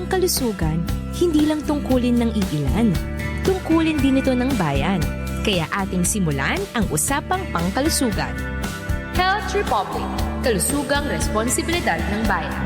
kalusugan, hindi lang tungkulin ng iilan. Tungkulin din ito ng bayan. Kaya ating simulan ang usapang pangkalusugan. Health Republic, kalusugang responsibilidad ng bayan.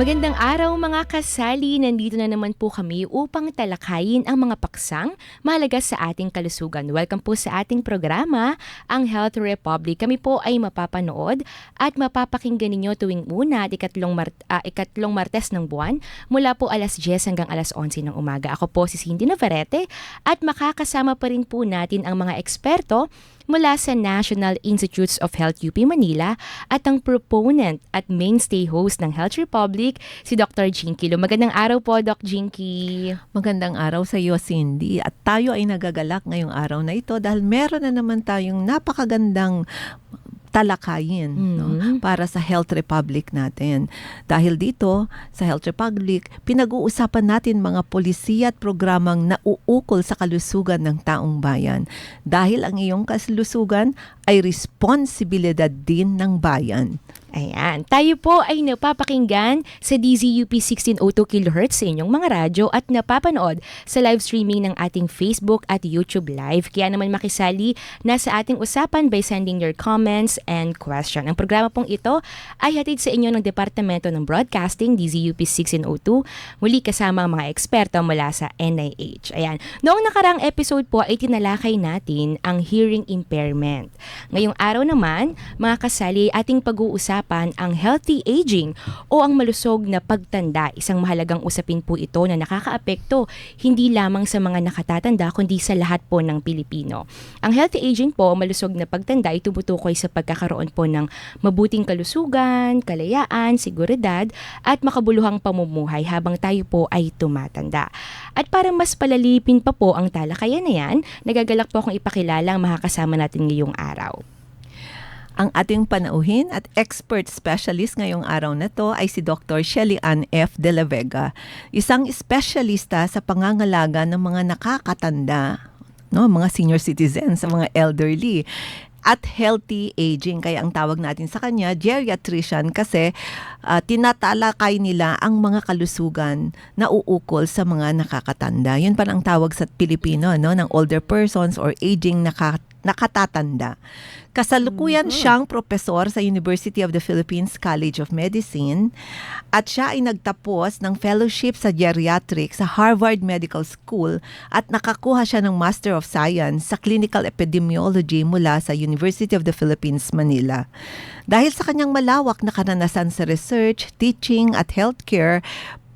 Magandang araw mga kasali, nandito na naman po kami upang talakayin ang mga paksang mahalaga sa ating kalusugan. Welcome po sa ating programa, ang Health Republic. Kami po ay mapapanood at mapapakinggan ninyo tuwing una at ikatlong Martes ng buwan mula po alas 10 hanggang alas 11 ng umaga. Ako po si Cindy Navarrete at makakasama pa rin po natin ang mga eksperto mula sa National Institutes of Health UP Manila at ang proponent at mainstay host ng Health Republic, si Dr. Jinky Lu. Magandang araw po, Doc Jinky. Magandang araw sa iyo, Cindy. At tayo ay nagagalak ngayong araw na ito dahil meron na naman tayong napakagandang talakayin para sa Health Republic natin. Dahil dito, sa Health Republic, pinag-uusapan natin mga polisiya at programang nauukol sa kalusugan ng taong bayan. Dahil ang iyong kalusugan ay responsibilidad din ng bayan. Ayan. Tayo po ay napapakinggan sa DZUP 1602 kHz sa inyong mga radyo at napapanood sa live streaming ng ating Facebook at YouTube Live. Kaya naman makisali na sa ating usapan by sending your comments and question. Ang programa pong ito ay hatid sa inyo ng Departamento ng Broadcasting, DZUP 1602. Muli kasama ang mga eksperto mula sa NIH. Ayan. Noong nakarang episode po ay tinalakay natin ang hearing impairment. Ngayong araw naman, mga kasali, ating pag-uusapan ang healthy aging o ang malusog na pagtanda. Isang mahalagang usapin po ito na nakakaapekto hindi lamang sa mga nakatatanda kundi sa lahat po ng Pilipino. Ang healthy aging po, malusog na pagtanda, ay tumutukoy sa pagkakaroon po ng mabuting kalusugan, kalayaan, seguridad at makabuluhang pamumuhay habang tayo po ay tumatanda. At para mas palalipin pa po ang talakayan na yan, nagagalak po akong ipakilala ang makakasama natin ngayong araw. Ang ating panauhin at expert specialist ngayong araw na to ay si Dr. Shelly Ann F. De La Vega, isang espesyalista sa pangangalaga ng mga nakakatanda, mga senior citizens, sa mga elderly at healthy aging. Kaya ang tawag natin sa kanya, geriatrician, kasi tinatalakay nila ang mga kalusugan na uukol sa mga nakakatanda. Yun pa ang tawag sa Pilipino, ng older persons or aging nakatatanda. Kasalukuyan siyang propesor sa University of the Philippines College of Medicine at siya ay nagtapos ng fellowship sa geriatrics sa Harvard Medical School at nakakuha siya ng Master of Science sa Clinical Epidemiology mula sa University of the Philippines, Manila. Dahil sa kanyang malawak na karanasan sa research, teaching at healthcare,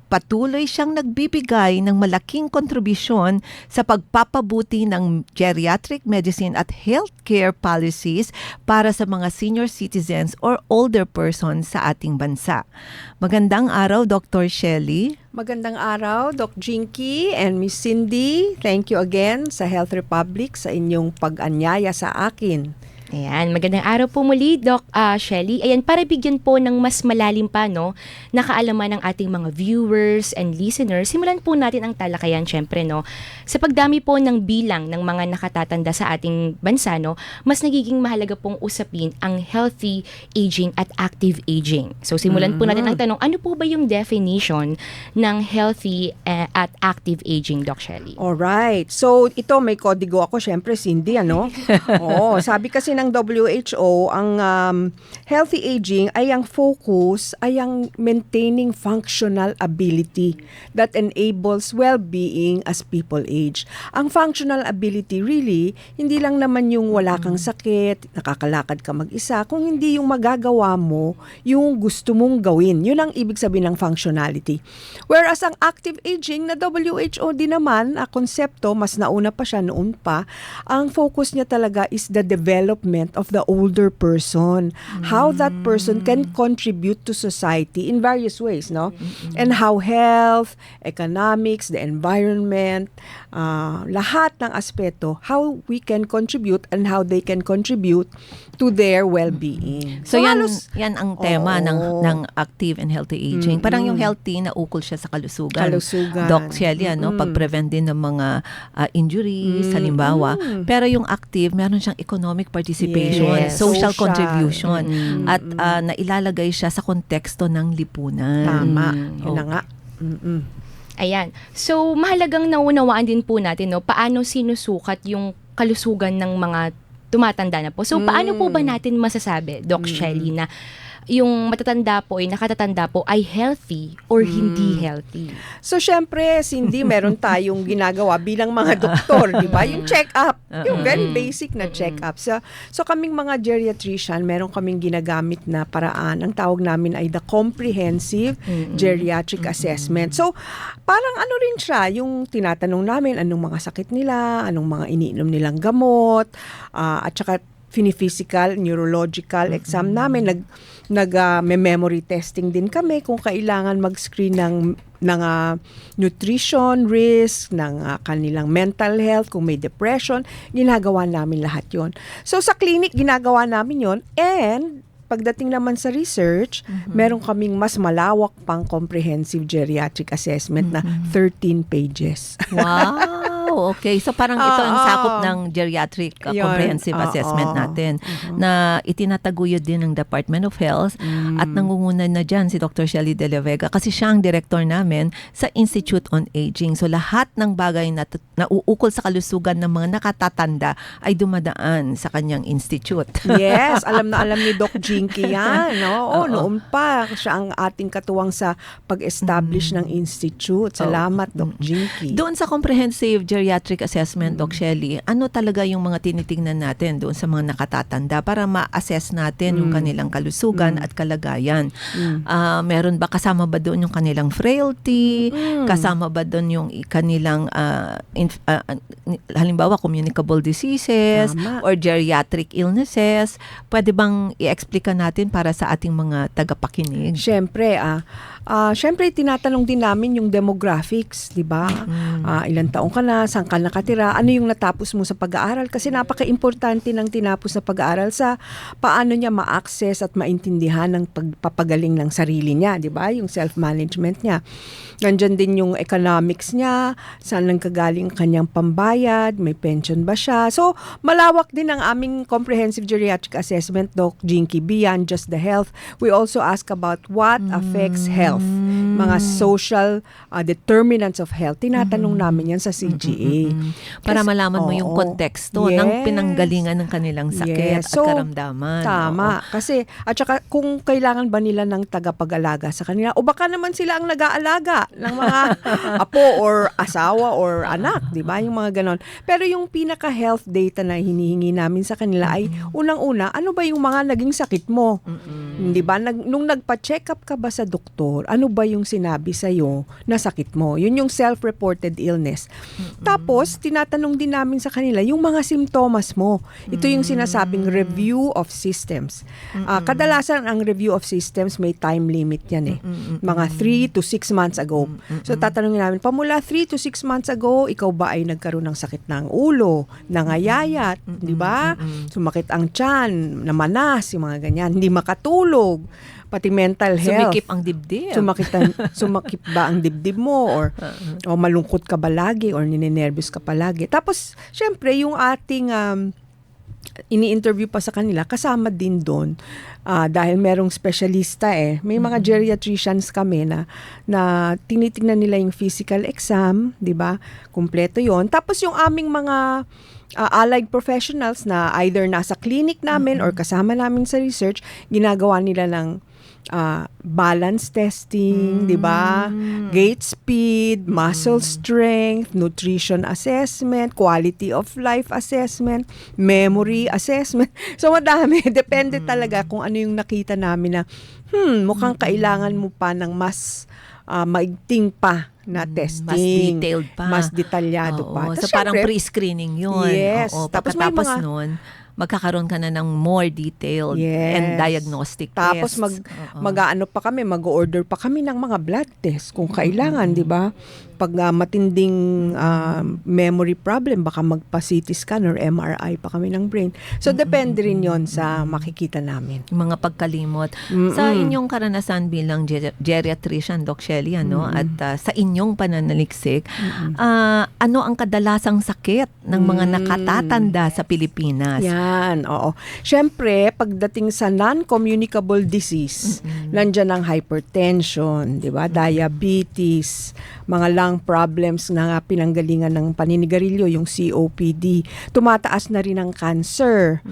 patuloy siyang nagbibigay ng malaking kontribusyon sa pagpapabuti ng geriatric medicine at healthcare policies para sa mga senior citizens or older persons sa ating bansa. Magandang araw, Dr. Shelly. Magandang araw, Doc Jinky and Miss Cindy. Thank you again sa Health Republic sa inyong pag-anyaya sa akin. Ayan, magandang araw po muli, Doc Shelly. Ayan, para bigyan po ng mas malalim pa, na kaalaman ng ating mga viewers and listeners, simulan po natin ang talakayan, syempre, sa pagdami po ng bilang ng mga nakatatanda sa ating bansa, mas nagiging mahalaga pong usapin ang healthy aging at active aging. So, simulan po natin ang tanong, ano po ba yung definition ng healthy at active aging, Doc Shelly? Alright. So, ito may kodigo ako, syempre, Cindy, Oo, sabi kasi ng WHO, ang healthy aging ay ang focus ay ang maintaining functional ability that enables well-being as people age. Ang functional ability really, hindi lang naman yung wala kang sakit, nakakalakad ka mag-isa, kung hindi yung magagawa mo yung gusto mong gawin. Yun ang ibig sabihin ng functionality. Whereas ang active aging na WHO din naman, konsepto, mas nauna pa siya noon pa, ang focus niya talaga is the development of the older person. How that person can contribute to society in various ways, And how health, economics, the environment, lahat ng aspeto, how we can contribute and how they can contribute to their well-being. So yan ang tema ng active and healthy aging. Parang yung healthy na ukol siya sa kalusugan. Doc Shelly, pag-prevent din ng mga injuries, halimbawa. Pero yung active, meron siyang economic participation participation, Yes. social Social. contribution, Mm-mm. at nailalagay siya sa konteksto ng lipunan. Tama. Yun na Oh. nga. Mm-mm. Ayan. So, mahalagang naunawaan din po natin, no, paano sinusukat yung kalusugan ng mga tumatanda na po. So, paano po ba natin masasabi, Doc Shelly, na yung matatanda po ay nakatatanda po ay healthy or hindi healthy? So, syempre, Cindy, meron tayong ginagawa bilang mga doktor, di ba? Yung check-up, yung very basic na check-up. So, kaming mga geriatrician, meron kaming ginagamit na paraan. Ang tawag namin ay the Comprehensive Geriatric Assessment. So, parang ano rin siya, yung tinatanong namin anong mga sakit nila, anong mga iniinom nilang gamot, at saka physical, neurological exam namin. Nag-memory testing din kami kung kailangan mag-screen ng nutrition risk, ng kanilang mental health, kung may depression, ginagawa namin lahat yon. So sa clinic, ginagawa namin yon, and pagdating naman sa research, meron kaming mas malawak pang comprehensive geriatric assessment na 13 pages. Wow, okay. So parang ito ang sakop ng geriatric Yun. comprehensive assessment natin na itinataguyod din ng Department of Health at nangunguna na dyan si Dr. Shelly De La Vega kasi siya ang director namin sa Institute on Aging. So lahat ng bagay na nauukol sa kalusugan ng mga nakatatanda ay dumadaan sa kanyang institute. Yes, alam na alam ni Doc Jinky yan. Oo, noon pa siya ang ating katuwang sa pag-establish ng institute. Salamat, Doc Jinky. Doon sa comprehensive geriatric assessment, Doc Shelly, ano talaga yung mga tinitingnan natin doon sa mga nakatatanda para ma-assess natin yung kanilang kalusugan at kalagayan? Meron ba, kasama ba doon yung kanilang frailty? Kasama ba doon yung kanilang halimbawa communicable diseases Tama. or geriatric illnesses? Pwede bang i-explica natin para sa ating mga tagapakinig? Siyempre, syempre tinatanong din namin yung demographics, di ba? Ilang taong ka na, saan ka nakatira, ano yung natapos mo sa pag-aaral? Kasi napaka-importante ng tinapos na pag-aaral sa paano niya ma-access at maintindihan ng pagpapagaling ng sarili niya, di ba? Yung self-management niya. Nandyan din yung economics niya, saan nang kagaling kanyang pambayad, may pension ba siya. So, malawak din ang aming comprehensive geriatric assessment, Doc Jinky, beyond just the health. We also ask about what affects health, mga social determinants of health. Tinatanong namin yan sa CGA. Para Kasi- malaman mo yung oo. konteksto Yes. ng pinanggalingan ng kanilang sakit Yes. at So, karamdaman. Tama. Kasi, at saka kung kailangan ba nila ng tagapag-alaga sa kanila, o baka naman sila ang nag-aalaga ng mga apo or asawa or anak, di ba? Yung mga ganon. Pero yung pinaka-health data na hinihingi namin sa kanila ay, unang-una, ano ba yung mga naging sakit mo? Di ba? Nung nagpa-check up ka ba sa doktor, ano ba yung sinabi sa'yo na sakit mo? Yun yung self-reported illness. Tapos, tinatanong din namin sa kanila yung mga simptomas mo. Ito yung sinasabing review of systems. Kadalasan ang review of systems may time limit yan eh. Mga 3 to 6 months ago. So tatanungin namin, pamula 3 to 6 months ago, ikaw ba ay nagkaroon ng sakit ng ulo, nangayayat, di ba? Sumakit ang tiyan, namanas, yung mga ganyan, hindi makatulog, pati mental health. Sumikip ang dibdib. Sumakip ba ang dibdib mo or malungkot ka ba lagi or ninenervous ka palagi. Tapos, syempre, yung ating ini-interview pa sa kanila, kasama din doon dahil merong specialista may mga geriatricians kami na tinitingnan nila yung physical exam, di ba? Kumpleto yon. Tapos yung aming mga allied professionals na either nasa clinic namin or kasama namin sa research, ginagawa nila ng balance testing, di ba? Gait speed, muscle strength, nutrition assessment, quality of life assessment, memory assessment. So madami, depende talaga kung ano yung nakita namin na mukhang kailangan mo pa ng mas maigting pa na testing. Mas detailed pa. Mas detalyado Oo, pa. So Tas parang syempre, pre-screening yun. Yes. Oo, Tapos may pagkatapos mga- nun, magkakaroon ka na ng more detailed and diagnostic Tapos tests. mag-aano pa kami, mag-order pa kami ng mga blood test kung kailangan, di ba? Pag matinding memory problem, baka magpa-CT scan or MRI pa kami ng brain. So, depende rin yon sa makikita namin. Yung mga pagkalimot. Sa inyong karanasan bilang geriatrician, Doc Shelly, at sa inyong pananaliksik, ano ang kadalasang sakit ng mga nakatatanda sa Pilipinas? Yan. Yan, oo. Siyempre, pagdating sa non-communicable disease, nandyan ang hypertension, di ba? Diabetes, mga lung problems na pinanggalingan ng paninigarilyo, yung COPD. Tumataas na rin ang cancer,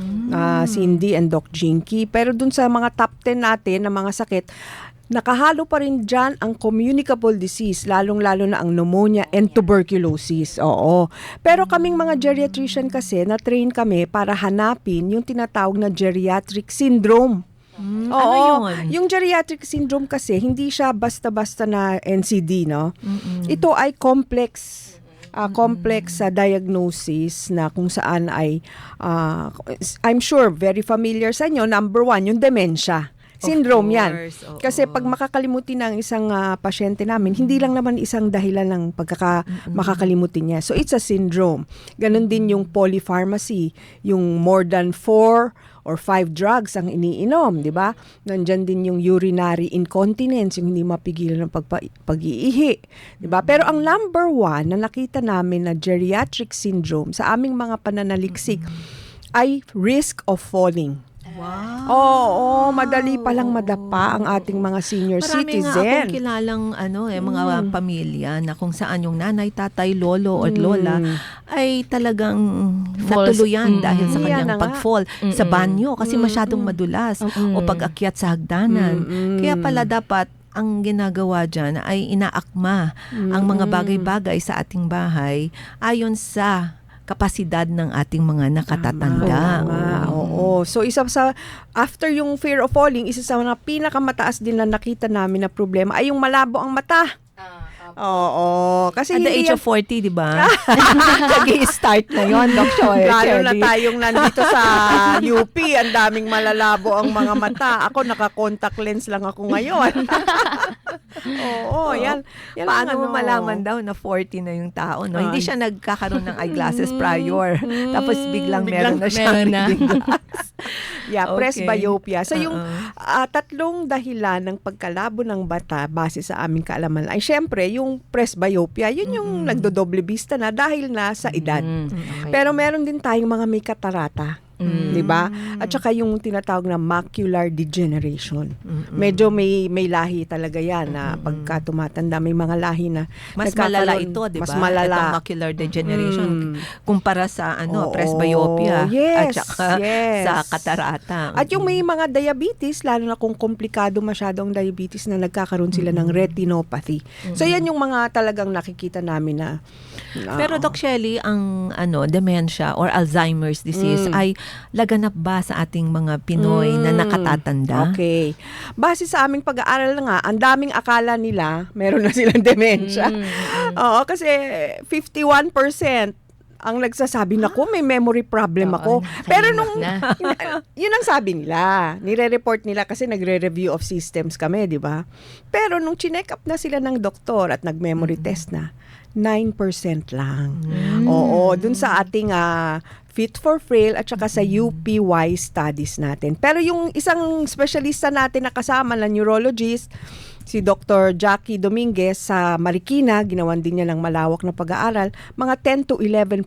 Cindy and Doc Jinky. Pero dun sa mga top 10 natin na mga sakit, nakahalo pa rin dyan ang communicable disease, lalong-lalo na ang pneumonia and tuberculosis. Oo. Pero kaming mga geriatrician kasi, na-train kami para hanapin yung tinatawag na geriatric syndrome. Ano yun? Yung geriatric syndrome kasi, hindi siya basta-basta na NCD, no? Ito ay complex diagnosis na kung saan ay, I'm sure, very familiar sa inyo. Number 1, yung dementia. Syndrome yan. Kasi pag makakalimutin ng isang pasyente namin, hindi lang naman isang dahilan ng makakalimutin niya. So it's a syndrome. Ganon din yung polypharmacy, yung more than 4 or 5 drugs ang iniinom, di ba? Nandyan din yung urinary incontinence, yung hindi mapigilan ng pag-iihi, di ba? Pero ang number 1 na nakita namin na geriatric syndrome sa aming mga pananaliksik ay risk of falling. Wow. Oo, madali palang madapa ang ating mga senior Marami nga citizen. akong kilalang mga pamilya na kung saan yung nanay, tatay, lolo at lola ay talagang natuluyan dahil sa Yan kanyang na nga. pag-fall sa banyo kasi masyadong madulas o pag-akyat sa hagdanan. Kaya pala dapat ang ginagawa dyan ay inaakma ang mga bagay-bagay sa ating bahay ayon sa kapasidad ng ating mga nakatatanda. Oo. So isa sa, after yung fear of falling, isa sa mga pinakamataas din na nakita namin na problema ay yung malabo ang mata. Oo. Kasi At the hindi age of 40, di ba? Nag-i-start na yun, Dr. lalo na tayong nandito sa UP, ang daming malalabo ang mga mata. Ako, naka-contact lens lang ako ngayon. Oo, yan. Paano mo malaman daw na 40 na yung tao, no? Hindi siya nagkakaroon ng eyeglasses prior. Tapos biglang meron na siyang reading glass. Yeah, Okay. presbyopia. So yung tatlong dahilan ng pagkalabo ng bata base sa aming kaalaman ay syempre yung presbyopia, yun yung nagdodoble vista na dahil na sa edad. Pero meron din tayong mga may katarata. 'Di ba? At saka yung tinatawag na macular degeneration. Medyo may lahi talaga 'yan na pagka tumatanda may mga lahi na Mas malala nagkakaroon- ito, di ba? Mas malala. Itong macular degeneration kumpara sa presbyopia Yes, at saka yes. sa katarata. At yung may mga diabetes, lalo na kung komplikado masyado ang diabetes na nagkakaroon sila ng retinopathy. So yan yung mga talagang nakikita namin na Pero Doc Shelley, ang dementia or Alzheimer's disease ay laganap ba sa ating mga Pinoy na nakatatanda? Okay. Base sa aming pag-aaral nga, ang daming akala nila meron na silang dementia. Oo, kasi 51% ang nagsasabi na ko may memory problem ako. Pero nung yun ang sabi nila, nire-report nila kasi nagre-review of systems kami, di ba? Pero nung chinek up na sila ng doktor at nag-memory test na, 9% lang. Oo, dun sa ating Fit for Frail at saka sa UPY studies natin. Pero yung isang specialista natin na kasama na neurologist, si Dr. Jackie Dominguez sa Marikina, ginawan din niya ng malawak na pag-aaral, mga 10 to 11%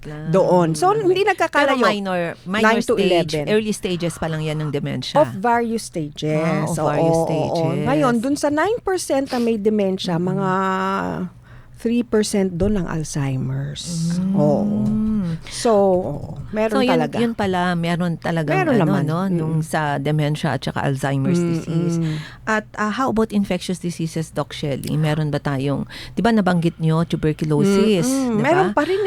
lang. doon. So, hindi Pero nagkakalayo. minor 9 to stage, 11. early stages pa lang yan ng dementia. Of various stages. Of various Oo. stages. Ngayon, dun sa 9% na may dementia, mga 3% doon ng Alzheimer's. Oo. So, meron yun, talaga. yun pala, meron talaga Meron naman. nung sa dementia at saka Alzheimer's disease. At how about infectious diseases, Doc Shelley? Meron ba tayong, di ba nabanggit nyo, tuberculosis? Di ba? Meron pa rin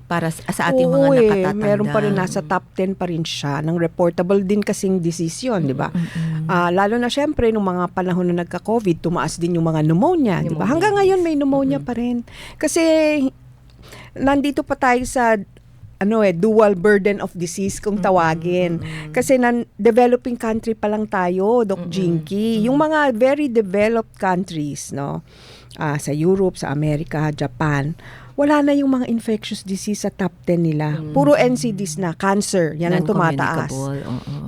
Para sa ating mga Oo, nakatatanda. meron pa rin, nasa top 10 pa rin siya ng reportable din kasing disease yun, di ba? Lalo na syempre, nung mga panahon na nagka-COVID, tumaas din yung mga pneumonia, di ba? Hanggang ngayon may pneumonia pa rin. Kasi, nandito pa tayo sa dual burden of disease kung tawagin. Kasi developing country pa lang tayo, Doc Jinky. Yung mga very developed countries, no? Sa Europe, sa Amerika, Japan, wala na yung mga infectious disease sa top 10 nila. Puro NCDs na, cancer, yan ang tumataas.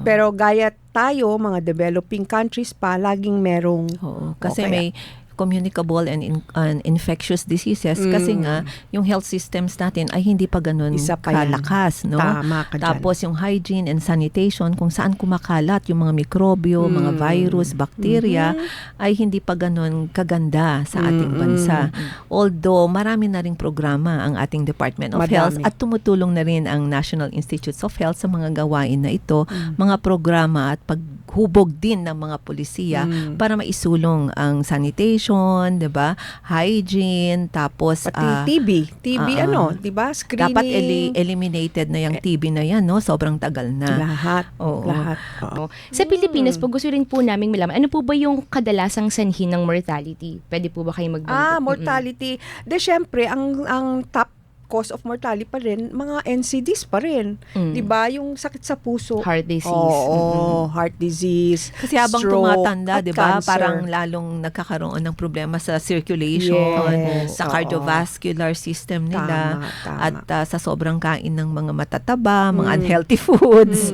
Pero gaya tayo, mga developing countries pa, laging merong Kasi may communicable and infectious diseases kasi nga yung health systems natin ay hindi pa ganun Isa pa yan. kalakas, no? Tama ka dyan. Tapos yung hygiene and sanitation, kung saan kumakalat yung mga mikrobyo, mga virus, bacteria, ay hindi pa ganun kaganda sa ating bansa. Although marami na ring programa ang ating Department of Health at tumutulong na rin ang National Institutes of Health sa mga gawain na ito, mga programa at paghubog din ng mga polisiya para maisulong ang sanitation, 'di ba? Hygiene, tapos Pati TB ano, 'di ba? Screening. dapat eliminated na yung TB na yan, no? Sobrang tagal na. Lahat. Oo. Lahat. Oo. Sa Pilipinas po, gusto rin po namin malaman, ano po ba yung kadalasang sanhi ng mortality? Pwede po ba kayo magbanggit? Mortality. De syempre, ang top cause of mortality pa rin, mga NCDs pa rin. 'Di ba? Yung sakit sa puso. Heart disease. Oo, heart disease. Kasi habang stroke, tumatanda, at 'di ba, cancer. parang lalong nagkakaroon ng problema sa circulation, Yes, sa oo. cardiovascular system nila, Tama. at sa sobrang kain ng mga matataba, mga unhealthy foods.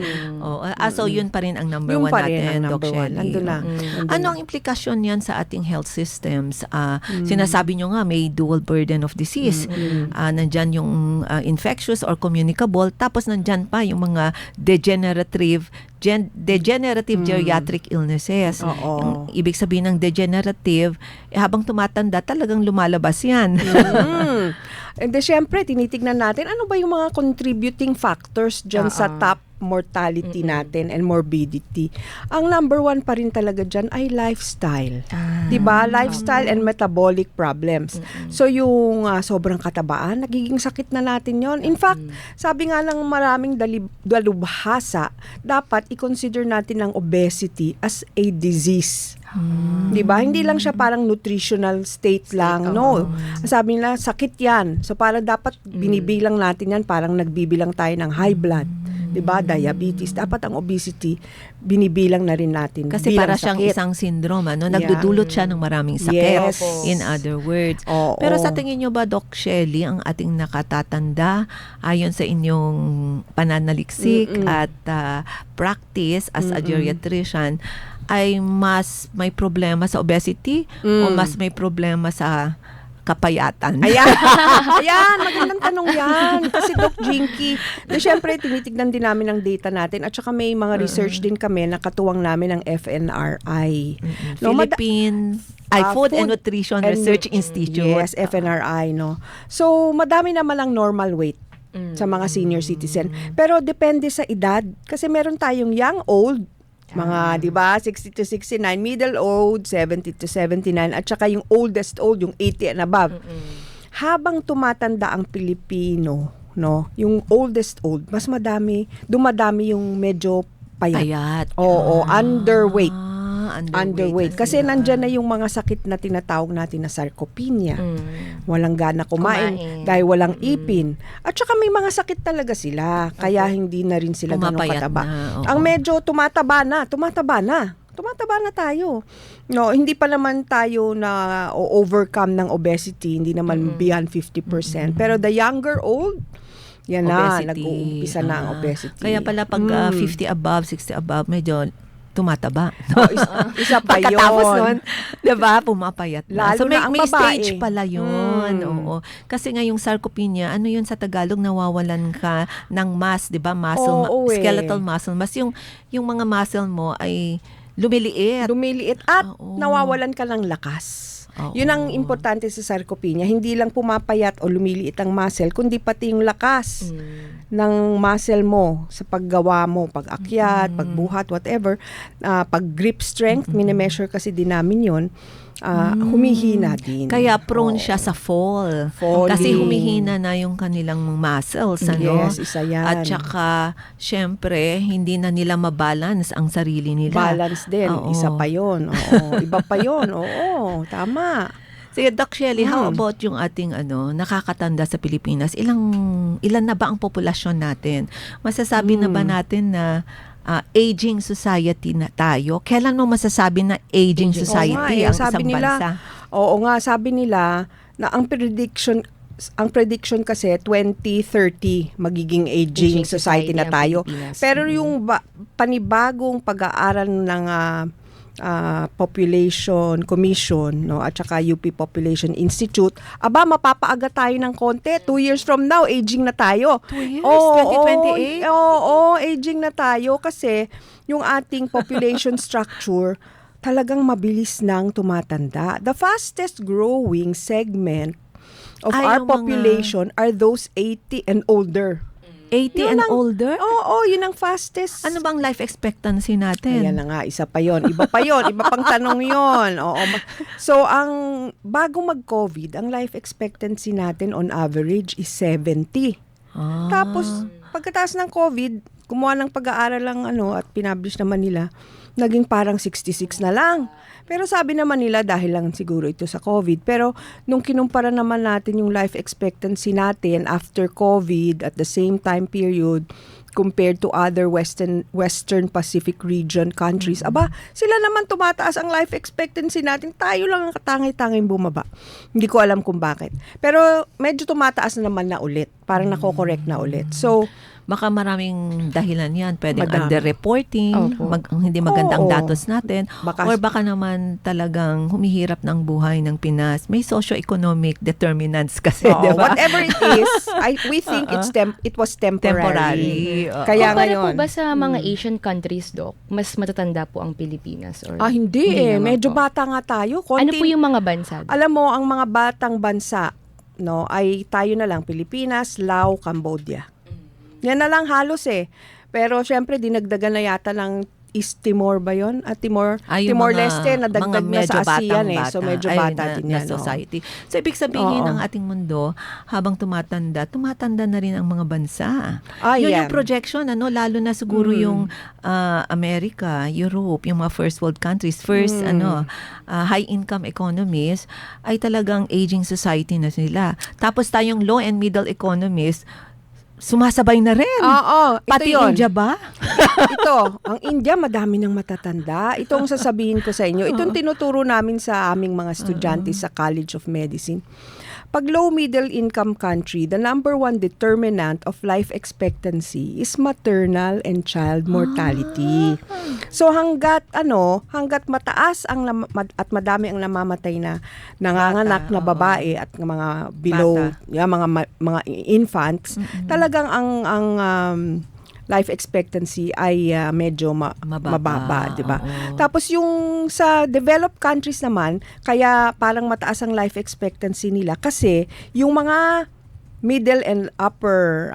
So yun pa rin ang number Yung one pa rin natin, ang Doc number one. Shelley. Nandun na. Nandun Ano na. ang implikasyon yan sa ating health systems? Sinasabi nyo nga may dual burden of disease. Nandyan yung infectious or communicable, tapos nandyan pa yung mga degenerative geriatric illnesses. Oo. Yung ibig sabihin ng degenerative, habang tumatanda, talagang lumalabas yan. And then, syempre, tinitignan natin, ano ba yung mga contributing factors dyan sa top mortality natin and morbidity. Ang number one pa rin talaga dyan ay lifestyle. Diba? Lifestyle and metabolic problems. So, yung sobrang katabaan, nagiging sakit na natin yon. In fact, sabi nga ng maraming dalubhasa, dapat i-consider natin ang obesity as a disease. Diba? Hindi lang siya parang nutritional state lang. No. Sabi nila, sakit yan. So, parang dapat binibilang natin yan, parang nagbibilang tayo ng high blood. Diba? Diabetes. Dapat ang obesity, binibilang na rin natin. Kasi bilang para siyang sakit. isang syndrome, ano? Yeah. Nagdudulot siya ng maraming sakit. Yes. In other words. Oo. Pero sa tingin nyo ba, Doc Shelley, ang ating nakatatanda, ayon sa inyong pananaliksik at practice as a geriatrician, ay mas may problema sa obesity o mas may problema sa kapayatan? Ayan, magandang tanong yan. Kasi Doc Jinky, syempre tinitignan din namin ang data natin at saka may mga research din kami na katuwang namin ng FNRI. No, Philippine Food and Nutrition Research Institute. Yes, FNRI, no. So, madami naman ang normal weight sa mga senior citizen. Pero depende sa edad. Kasi meron tayong young, old, mga, di ba, 60 to 69, middle old, 70 to 79, at saka yung oldest old, yung 80 and above. Habang tumatanda ang Pilipino, no, yung oldest old, mas dumadami yung medyo payat. Oo, underweight. Underweight. Kasi nandyan na yung mga sakit na tinatawag natin na sarcopenia. Walang gana kumain dahil walang ipin. At saka may mga sakit talaga sila. Kaya hindi na rin sila ganun kataba. Ang medyo tumataba na tayo. No, hindi pa naman tayo na overcome ng obesity, hindi naman beyond 50%. Pero the younger old, yan na, nag-uumpisa na ang obesity. Kaya pala pag 50 above, 60 above, medyo tumataba. Isa pa yun. Pagkatapos nun, diba, pumapayat na. Lalo So may na ang stage babae. pala yun. Oo. Kasi nga yung sarcopenia, ano yun sa Tagalog, nawawalan ka ng mass, diba? Skeletal muscle mass. Yung mga muscle mo ay lumiliit. At nawawalan ka ng lakas. Yun ang importante sa sarcopenia. Hindi lang pumapayat o lumiliit ang muscle, kundi pati yung lakas ng muscle mo sa paggawa mo, pag-akyat, pagbuhat, whatever. Pag-grip strength, minimeasure kasi din namin yun. Humihina din. Kaya prone siya sa fall. Falling. Kasi humihina na yung kanilang muscles. Ano? Yes, isa yan. At saka, syempre, hindi na nila mabalance ang sarili nila. Balance din. Oo. Isa pa yun. Oo. Iba pa yun. Oo. Tama. Sige, Doc Shelley, how about yung ating nakakatanda sa Pilipinas? Ilan na ba ang populasyon natin? Masasabi na ba natin na aging society na tayo? Kailan mo masasabi na aging society ang isang bansa? Oo nga, sabi nila na ang prediction kasi 2030 magiging aging society na tayo. Pero yung panibagong pag-aaral ng Population Commission, no, at saka UP Population Institute, mapapaaga tayo ng konti. 2 years from now, aging na tayo. 2 years? Oo, 2028? Oo, aging na tayo kasi yung ating population structure talagang mabilis nang tumatanda. The fastest growing segment of our population are those 80 and older. 80 Yun and ang- older? Oo, yun ang fastest. Ano bang life expectancy natin? Ayan na nga, isa pa yon, iba pa yon, iba pang tanong yon. Oo. So, bago mag-COVID, ang life expectancy natin on average is 70. Ah. Tapos, pagkatapos ng COVID, gumawa ng pag-aaral lang at pinablish naman nila, naging parang 66 na lang. Pero sabi naman nila dahil lang siguro ito sa COVID. Pero nung kinumpara naman natin yung life expectancy natin after COVID at the same time period compared to other Western Pacific region countries, sila naman tumataas ang life expectancy natin. Tayo lang ang katangay-tanging bumaba. Hindi ko alam kung bakit. Pero medyo tumataas na naman na ulit. Parang nako-correct na ulit. So, baka maraming dahilan yan. Pwedeng Madami. underreporting, Opo. hindi magandang Oo. datos natin, Baka- or baka naman talagang humihirap ng buhay ng Pinas. May socio-economic determinants kasi, oo, di ba? whatever it is, we think it was temporary. Temporary. Kaya Kumpara ngayon. po ba sa mga Asian countries, Doc, mas matatanda po ang Pilipinas? Or Hindi naman Medyo po? bata nga tayo. Ano po yung mga bansa? Doc? Alam mo, ang mga batang bansa, no, ay tayo na lang, Pilipinas, Laos, Cambodia. Yan na lang halos Pero syempre, dinagdagan na yata ng East Timor ba yun? At Timor-Leste, nadagdag na sa ASEAN So medyo bata din na yan. society. So, ibig sabihin, Oo. ang ating mundo, habang tumatanda na rin ang mga bansa. Yun Yan. yung projection, lalo na siguro yung America, Europe, yung mga first world countries, high-income economies, ay talagang aging society na sila. Tapos tayong low and middle economies, sumasabay na rin. Oo, ito Pati yun. India ba? Ito, ang India, madami ng matatanda. Itong sasabihin ko sa inyo, itong tinuturo namin sa aming mga estudyante sa College of Medicine. Pag low middle income country, the number one determinant of life expectancy is maternal and child mortality. So hanggat mataas at madami ang namamatay na nanganganak na babae at mga below mga infants, talagang ang life expectancy ay medyo mababa, 'di ba? Oo. Tapos yung sa developed countries naman, kaya parang mataas ang life expectancy nila kasi yung mga middle and upper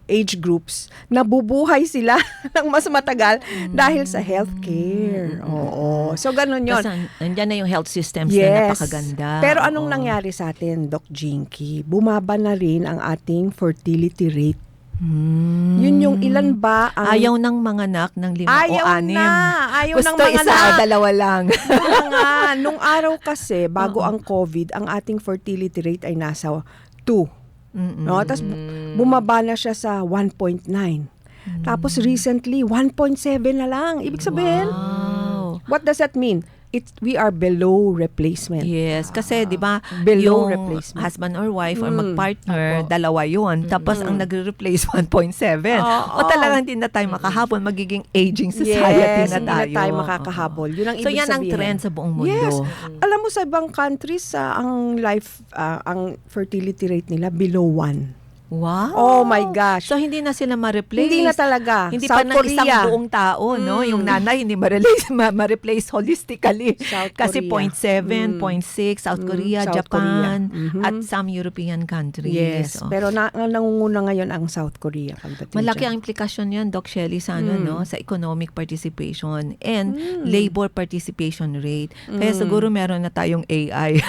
age groups, nabubuhay sila ng mas matagal dahil sa healthcare. Oo. So ganun 'yon. Kasi nandyan na yung health systems na napakaganda. Pero anong Oo. nangyari sa atin, Doc Jinky? Bumaba na rin ang ating fertility rate. Yun yung ilan ba ang... Ayaw ng manganak ng 5 o 6. Ayaw Gusto ng mga isa o 2 lang. Kaya nga, nung araw kasi, bago ang COVID, ang ating fertility rate ay nasa 2. No? Tapos bumaba na siya sa 1.9. Tapos recently, 1.7 na lang. Ibig sabihin, Wow. what does that mean? We are below replacement. Yes, kasi 'di ba Below yung replacement. husband or wife or magpartner, Apo. dalawa 'yun. Tapos ang nagre-replace 1.7. O talagang hindi na tayo makahabol, magiging aging society Yes, na hindi tayo. na tayo makakahabol. Yun ang So ibig yan ang sabihin. trend sa buong mundo. Yes. Alam mo sa ibang countries, ang fertility rate nila below 1. Wow. Oh my gosh. So hindi na sila ma-replace. Hindi na talaga. Hindi South pa ng isang Korea. buong tao, no? Yung nanay hindi ma-replace holistically. South Kasi Korea. 0.7, 0.6, South Korea, South Japan, Korea. Mhm. at some European countries. Yes. Oh. Pero nangunguna ngayon ang South Korea. pagdating Malaki dyan. ang implikasyon yan, Doc Shelley, sa no? Sa economic participation and labor participation rate. Kaya siguro meron na tayong AI.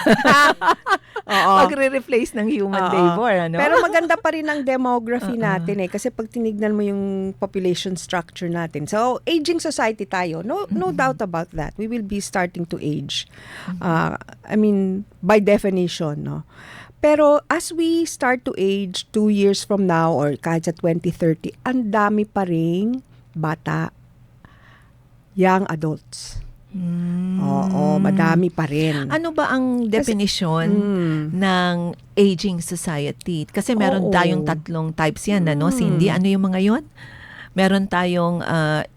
Oo. Magre-replace ng human Oo. labor, ano? Pero maganda pa rin ang demography natin kasi pag tinignan mo yung population structure natin. So, aging society tayo. No doubt about that. We will be starting to age. By definition, no. Pero as we start to age 2 years from now or kahit sa 2030, ang dami pa ring bata, young adults. Oo, madami pa rin. Ano ba ang definition ng aging society? Kasi meron Oo. tayong 3 types yan, ano? Cindy, ano yung mga yon? Meron tayong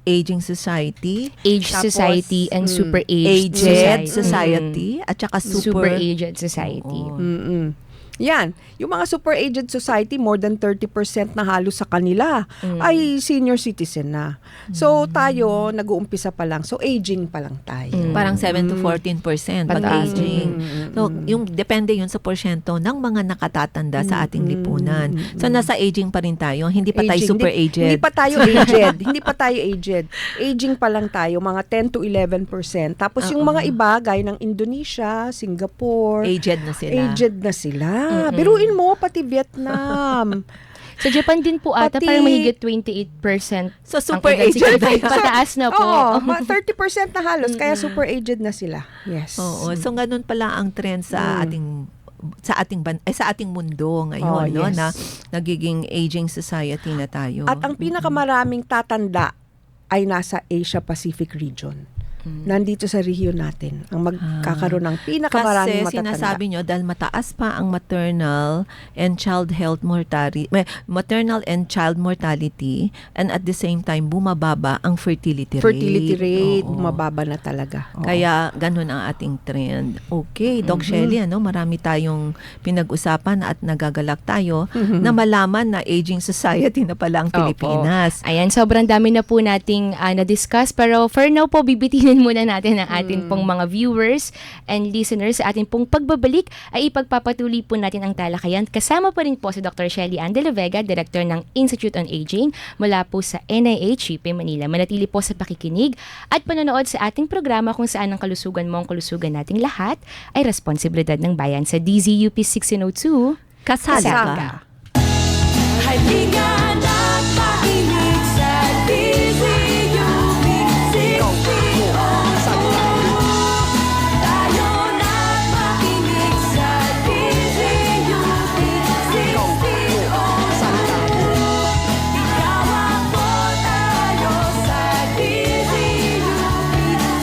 aging society, Age Tapos, society and super aged aged society, at saka Super super aged society. Oo. Yan. Yung mga super aged society, more than 30% na halos sa kanila ay senior citizen na. So, tayo, nag-uumpisa pa lang. So, aging pa lang tayo. Parang 7 to 14% pag Pataas. aging. So, yung depende yun sa porsyento ng mga nakatatanda sa ating lipunan. So, nasa aging pa rin tayo. Hindi pa tayo Aging. super Hindi aged. pa tayo aged. Hindi pa tayo aged. Aging pa lang tayo, mga 10 to 11%. Tapos yung mga iba, gaya ng Indonesia, Singapore, Aged na sila. aged na sila. Biruin mo, pati Vietnam. Sa Japan din po ata, Pati- parang mahigit 28%. So, super ang edad, aged. 65 pataas na po. Oo, 30% na halos, kaya super aged na sila. Yes. Oo. So, ganun pala ang trend sa ating mundo Oh, ngayon, no, yes. na nagiging aging society na tayo. At ang pinakamaraming tatanda ay nasa Asia Pacific region. Nandito sa rehiyon natin ang magkakaroon ng pinakamaraming Kasi matatanda. sinasabi nyo, dahil mataas pa ang maternal and child mortality, and at the same time bumababa ang fertility rate. Oo. bumababa na talaga. Oo. Kaya ganun ang ating trend. Okay, Doc Shelly, marami tayong pinag-usapan at nagagalak tayo na malaman na aging society na pala ang Pilipinas. Ayan, sobrang dami na po nating na-discuss. Pero for now po, bibitinin muna natin ang ating pong mga viewers and listeners. Sa ating pong pagbabalik ay ipagpapatuloy po natin ang talakayan. Kasama pa rin po si Dr. Shelly Ann de la Vega, Director ng Institute on Aging mula po sa NIH UP Manila. Manatili po sa pakikinig at panonood sa ating programa kung saan ang kalusugan mo, ang kalusugan nating lahat ay responsibilidad ng bayan sa DZUP 1602. Kasali Kasama. ka. Halika na makinig sa DZUP 1602. Tayo na makinig sa DZUP 1602. Ikaw ako, tayo sa DZUP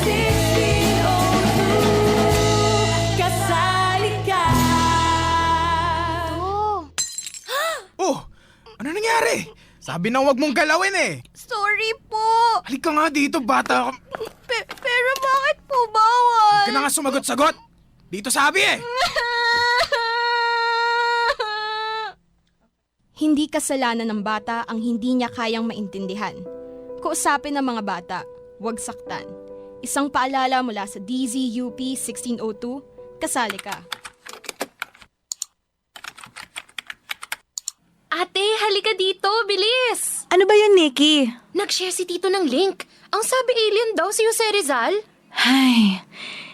1602. Kasali ka. Oh, ano nangyari? Sabi na huwag mong galawin eh. Sorry po. Halika nga dito, bata. Pero bakit po bawal? Huwag ka na nga sumagot-sagot. Dito sabi eh. Hindi kasalanan ng bata ang hindi niya kayang maintindihan. Kausapin ng mga bata, huwag saktan. Isang paalala mula sa DZUP 1602, kasali ka. Ate, halika dito, bilis! Ano ba yun, Nikki? Nag-share si Tito ng link. Ang sabi alien daw si Jose Rizal. Ay,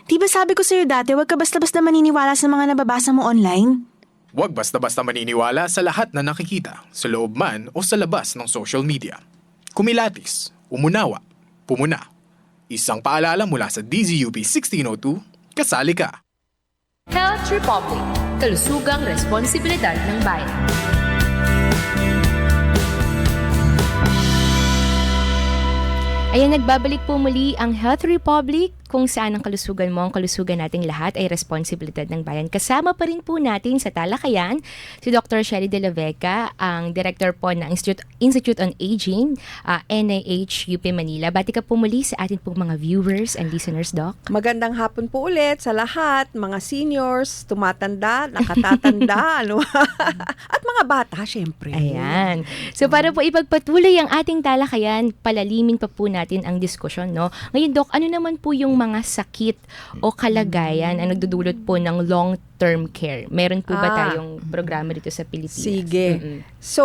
di ba sabi ko sa'yo dati, huwag ka basta-basta maniniwala sa mga nababasa mo online? Huwag basta-basta maniniwala sa lahat na nakikita, sa loob man o sa labas ng social media. Kumilatis, umunawa, pumuna. Isang paalala mula sa DZUP 1602, kasali ka. Health Republic, kalusugang responsibilidad ng bayan. Ayan, nagbabalik po muli ang Health Republic kung saan ang kalusugan mo, ang kalusugan nating lahat ay responsibilidad ng bayan. Kasama pa rin po natin sa talakayan si Dr. Shelly de la Vega, ang Director po ng Institute on Aging, NIH UP Manila. Bati ka po muli sa atin pong mga viewers and listeners, Doc. Magandang hapon po ulit sa lahat, mga seniors, tumatanda, nakatatanda, at mga bata, syempre. Ayan. So para po ipagpatuloy ang ating talakayan, palalimin pa po natin ang diskusyon, no? Ngayon, Doc, ano naman po yung mga sakit o kalagayan ang nagdudulot po ng long-term care? Meron po ba tayong programa dito sa Pilipinas? Sige. So,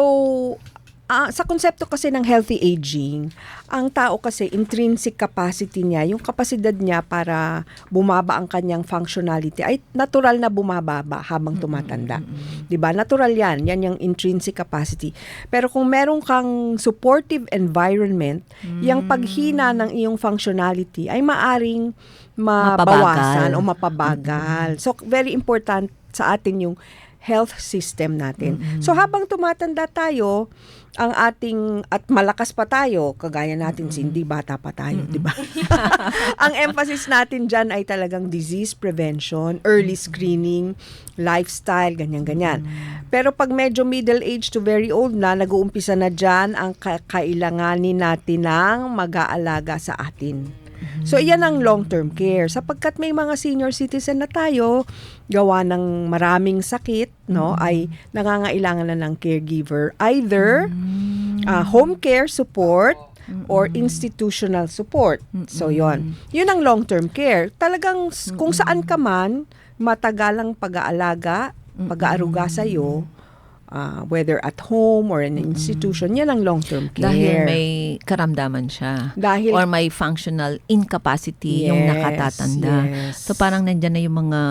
sa konsepto kasi ng healthy aging, ang tao kasi intrinsic capacity niya, yung kapasidad niya para bumaba ang kanyang functionality ay natural na bumababa habang tumatanda. 'Di ba? Natural 'yan. Yan yung intrinsic capacity. Pero kung meron kang supportive environment, yung paghina ng iyong functionality ay maaring mabawasan o mapabagal. So very important sa atin yung health system natin. So habang tumatanda tayo, ang ating, at malakas pa tayo, kagaya natin, Cindy, bata pa tayo, di ba? Ang emphasis natin dyan ay talagang disease prevention, early screening, lifestyle, ganyan-ganyan. Pero pag medyo middle age to very old na, nag-uumpisa na dyan ang kailanganin natin ng mag-aalaga sa atin. So, iyan ang long-term care. Sapagkat may mga senior citizen na tayo, gawa ng maraming sakit, no, ay nangangailangan na ng caregiver. Either home care support or institutional support. So, yon. Yun ang long-term care. Talagang kung saan ka man, matagalang pag-aalaga, pag-aaruga sa'yo, whether at home or an institution, yan ang long-term care. Dahil may karamdaman siya. Dahil, or may functional incapacity yung nakatatanda. Yes. So parang nandyan na yung mga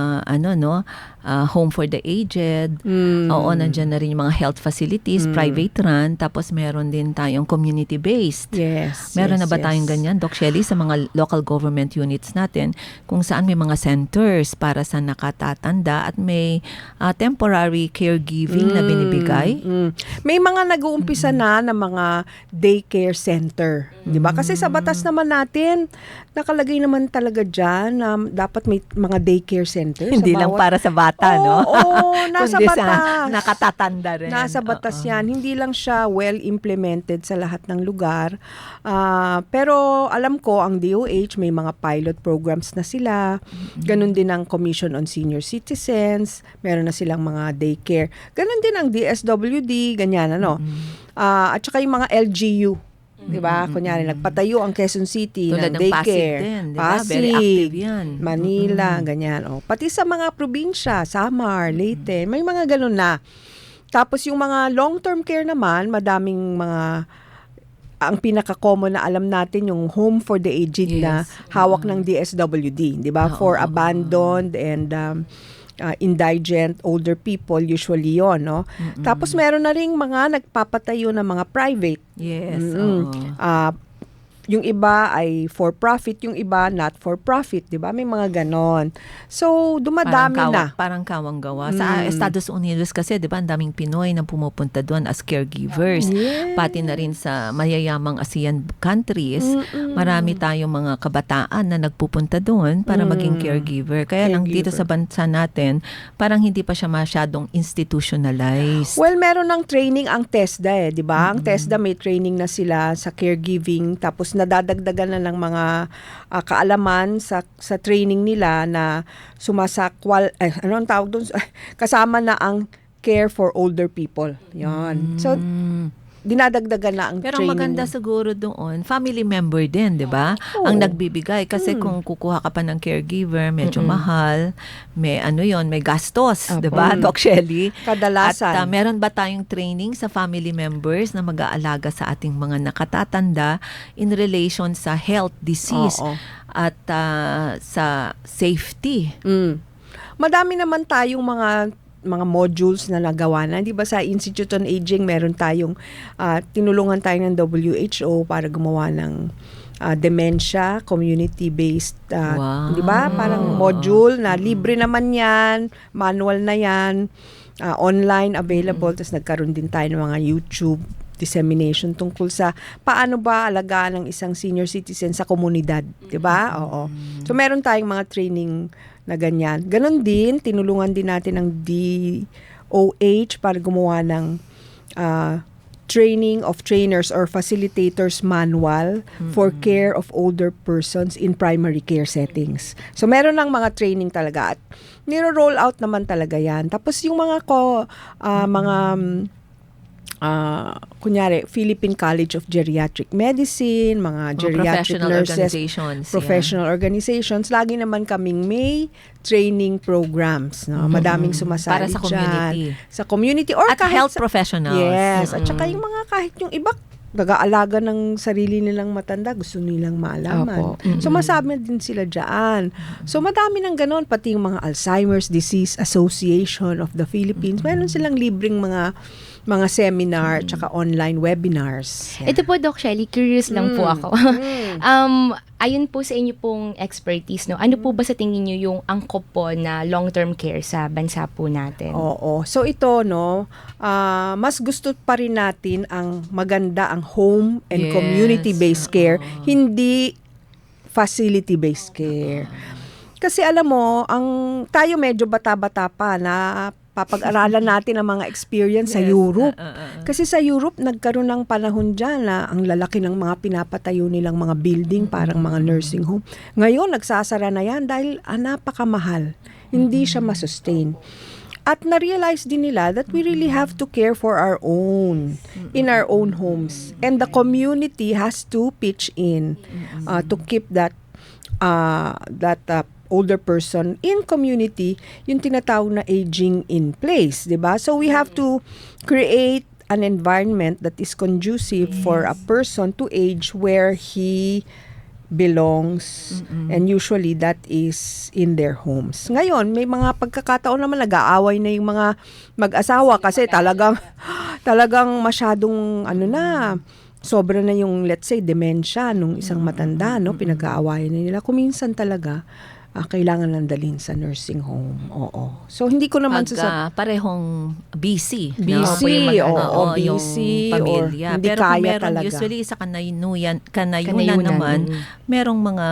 home for the aged. Oo, nandyan na rin yung mga health facilities, private run. Tapos meron din tayong community-based. Yes. Meron yes, na ba tayong yes. ganyan, Doc Shelly, sa mga local government units natin kung saan may mga centers para sa nakatatanda at may temporary caregiving na binibigay? May mga nag-uumpisa na ng mga daycare center. Di ba? Kasi sa batas naman natin, nakalagay naman talaga dyan na dapat may mga daycare center. Hindi lang para sa bata, no? Oo, nasa Kundi batas. sa nakatatanda rin. Nasa batas Oo. yan. Hindi lang siya well implemented sa lahat ng lugar. Pero alam ko, ang DOH, may mga pilot programs na sila. Ganon din ang Commission on Senior Citizens. Meron na silang mga daycare. Ganon din ang DSWD, ganyan, ano. At saka yung mga LGU. Diba? Kunyari, nagpatayo ang Quezon City Tulad ng ng Pasig daycare. din, diba? Very active yan. Manila, ganyan. Pati sa mga probinsya, Samar, Leyte, may mga ganun na. Tapos yung mga long-term care naman, madaming mga, ang pinaka-common na alam natin, yung home for the aged na hawak ng DSWD, di ba? For abandoned and indigent older people, usually yon, no? Tapos meron na ring mga nagpapatayo ng mga private. Yes. Oo. Yung iba ay for profit, yung iba not for profit, 'di ba? May mga ganon. So, dumadami na. Parang kawang gawa. Sa Estados Unidos kasi, di ba, ang daming Pinoy na pumupunta doon as caregivers. Yes. Pati na rin sa mayayamang ASEAN countries, marami tayong mga kabataan na nagpupunta doon para maging caregiver. Kaya lang dito sa bansa natin, parang hindi pa siya masyadong institutionalized. Well, meron ng training ang TESDA, di ba? Ang TESDA may training na sila sa caregiving, tapos nadadagdagan na ng mga kaalaman sa training nila na sumasakwal, ano ang tawag doon? Kasama na ang care for older people. Yan. So, dinadagdagan na ang Pero training. maganda siguro doon, family member din, di ba? Ang nagbibigay. Kasi kung kukuha ka pa ng caregiver, medyo mahal, may may gastos, di ba, Doc Shelly? Kadalasan. At meron ba tayong training sa family members na mag-aalaga sa ating mga nakatatanda in relation sa health, disease, Oo. at sa safety? Madami naman tayong mga modules na nagawa na. Di ba sa Institute on Aging, meron tayong, tinulungan tayo ng WHO para gumawa ng dementia, community-based, Wow. di ba? Parang module na libre naman yan, manual na yan, online available, tapos nagkaroon din tayo ng mga YouTube dissemination tungkol sa paano ba alagaan ng isang senior citizen sa komunidad, di ba? Oo. So meron tayong mga training na ganyan. Ganon din, tinulungan din natin ng DOH para gumawa ng training of trainers or facilitators manual for care of older persons in primary care settings. So meron ng mga training talaga at niro-roll out naman talaga yan. Tapos yung mga kunyari, Philippine College of Geriatric Medicine, mga geriatric Professional nurses, organizations. professional organizations, lagi naman kaming may training programs. No? Madaming sumasali Para sa community. dyan. Sa community. Or At kahit health professionals. Yes. At saka yung mga kahit yung iba, nag-aalaga ng sarili nilang matanda, gusto nilang maalaman. Opo. So, masabi din sila dyan. So, madami ng ganon, pati yung mga Alzheimer's Disease Association of the Philippines, meron silang libreng mga seminar, tsaka online webinars. Ito po, Doc Shelly, curious lang po ako. Ayon po sa inyo pong expertise, no, ano po ba sa tingin niyo yung angkop po na long-term care sa bansa po natin? Oo. So ito, no, mas gusto pa rin natin ang maganda ang home and Yes. community-based care, hindi facility-based care. Kasi alam mo, tayo medyo bata-bata pa na papag-aralan natin ang mga experience sa Europe. Kasi sa Europe, nagkaroon ng panahon dyan na ang lalaki ng mga pinapatayo nilang mga building, parang mga nursing home. Ngayon, nagsasara na yan dahil napakamahal. Hindi siya masustain. At na-realize din nila that we really have to care for our own, in our own homes. And the community has to pitch in to keep that older person in community, yung tinatawag na aging in place, 'di ba? So we have to create an environment that is conducive for a person to age where he belongs, and usually that is in their homes. Ngayon, may mga pagkakataon naman nag-aaway na yung mga mag-asawa kasi talagang masyadong sobra na yung, let's say, dementia nung isang matanda, no? Pinag-aawayan na nila. Kuminsan talaga, kailangan lang dalhin sa nursing home. Oo. So, hindi ko naman Parehong busy. Busy, yung busy, pamilya. or hindi Pero kung kaya meron, talaga. usually sa kanayunan Kanayunan, naman, merong mga